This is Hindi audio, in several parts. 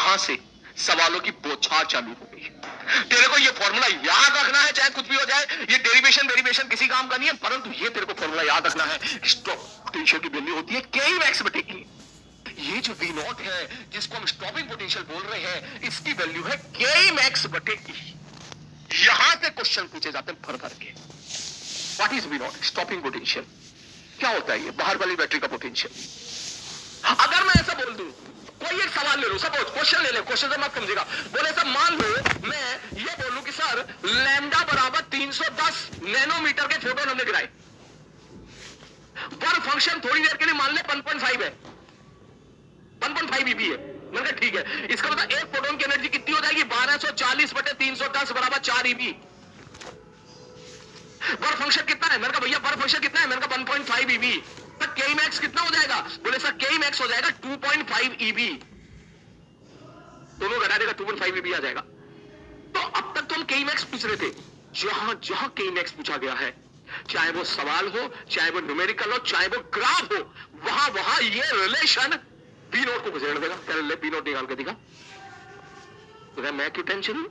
यहां से सवालों की बौछार चालू हो गई। तेरे को ये फॉर्मूला याद रखना है, चाहे कुछ भी हो जाए। ये डेरिवेशन वेरिएशन किसी काम का नहीं है, परंतु ये तेरे को फॉर्मूला याद रखना है। स्टॉप पोटेंशियल की वैल्यू होती है के मैक्स बटे ई। ये जो वी नॉट है, जिसको हम स्टॉपिंग पोटेंशियल बोल रहे हैं, इसकी वैल्यू है के मैक्स बटे ई। यहां से क्वेश्चन पूछे जाते हैं भर भर के। What is V naught? Stopping potential क्या होता है? ये बाहर वाली बैटरी का पोटेंशियल। अगर मैं ऐसा बोल दूं, कोई एक सवाल ले लो, सपोज क्वेश्चन ले ले, क्वेश्चन से मत समझेगा। बोले सर मान लो मैं ये बोलूं कि सर लैम्डा बराबर 310 नैनोमीटर के फोटोन हमने गिराए, पर फंक्शन थोड़ी देर के लिए मान ले 1.5 है, 1.5 ईबी है। मैंने कहा ठीक है, इसका मतलब एक फोटोन की एनर्जी कितनी हो जाएगी? 1240 बटे 310 बराबर 4 ईबी। बर फंक्शन कितना है? मैंने कहा भैया बर फंक्शन कितना है? मैंने कहा 1.5 ईबी। तो के मैक्स कितना हो जाएगा? बोले सर के मैक्स हो जाएगा 2.5 ईबी। दोनों घटा देगा 2.5 ईबी आ जाएगा। तो अब तक तो हम के मैक्स पूछ रहे थे। जहां जहां के मैक्स पूछा गया है, चाहे वो सवाल हो, चाहे वो न्यूमेरिकल हो, चाहे वो ग्राफ हो, वहां वहां ये रिलेशन बी नोट को घुसेड़ देगा। कह ले बी नोट निकाल के दिखा। तो मैं क्यों टेंशन हूं?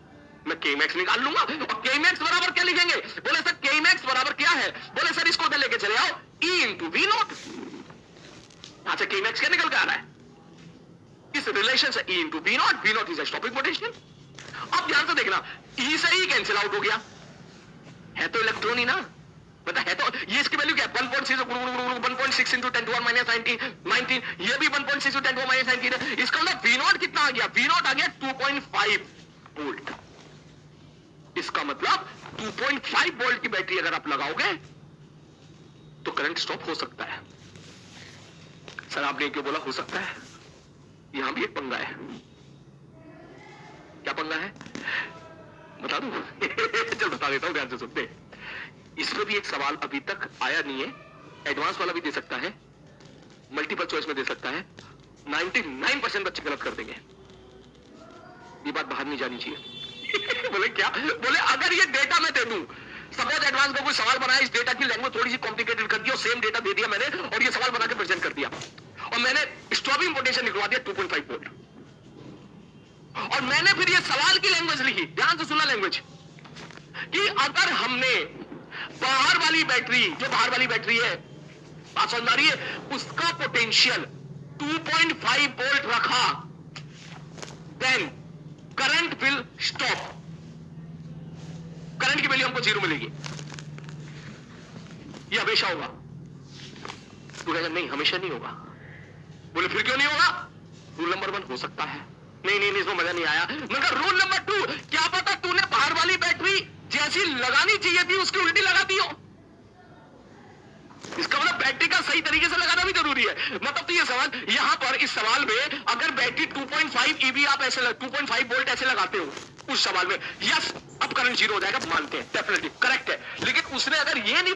मैं के मैक्स निकाल लूंगा। और के मैक्स बराबर क्या लिखेंगे? बोले सर के मैक्स बराबर क्या है? बोले सर इसको उधर लेके चले आओ, ई इंटू वी नॉट। यहां से के मैक्स क्या निकल के आ रहा है? इस रिलेशन से e into V naught is stopping potential. अब ध्यान से देखना, ई से ई कैंसिल आउट हो गया, है तो इलेक्ट्रॉन ही ना, मतलब है तो। ये इसकी वैल्यू क्या है? 1.6 इंटू 10 टू 1 माइनस 19, ये भी 1.6 इंटू 10 टू 1 माइनस 19 है। इसका मतलब वी नॉट कितना आ गया? वी नॉट आ गया 2.5 वोल्ट। इसका मतलब 2.5 वोल्ट की बैटरी अगर आप लगाओगे तो करंट स्टॉप हो सकता है। सर आपने क्यों बोला हो सकता है? यहां भी एक पंगा है। क्या पंगा है बता दूं? चल बता देता हूं, ध्यान से सुनते। इसमें भी एक सवाल अभी तक आया नहीं है। एडवांस वाला भी दे सकता है, मल्टीपल चॉइस में दे सकता है। 99% बच्चे गलत कर देंगे। ये बात बाहर नहीं जानी चाहिए। बोले क्या? बोले अगर ये डेटा मैं दे दूं, सपोज एडवांस का कोई सवाल बनाया, इस डेटा की लैंग्वेज थोड़ी सी कॉम्प्लिकेटेड कर दी और सेम डेटा दे दिया मैंने, और ये सवाल बना के प्रेजेंट कर दिया, और मैंने स्टॉपिंग पोटेंशियल निकलवा दिया 2.5 वोल्ट, और मैंने फिर ये सवाल की लैंग्वेज लिखी, ध्यान से सुनना लैंग्वेज, कि अगर हमने बाहर वाली बैटरी, जो बाहर वाली बैटरी है, बात समझ आ रही है, उसका पोटेंशियल 2.5 वोल्ट रखा, then current will stop. Current की वैल्यू हमको 0 मिलेगी। ये हमेशा होगा। तू कहेगा नहीं हमेशा नहीं होगा। बोले फिर क्यों नहीं होगा? रूल नंबर 1 हो सकता है। नहीं नहीं, इसमें मजा नहीं आया। मगर रूल नंबर 2, क्या पता तूने बाहर वाली बैटरी जैसी लगानी चाहिए थी उसकी उल्टी लगा दी हो। इसका मतलब बैटरी का सही तरीके से लगाना भी जरूरी है। मतलब तो ये सवाल, यहां पर इस सवाल में अगर बैटरी 2.5 ईबी आप ऐसे 2.5 वोल्ट ऐसे लगाते हो उस सवाल में, यस अब करंट 0 हो जाएगा, मानते हैं, डेफिनेटली करेक्ट है। लेकिन उसने अगर ये नहीं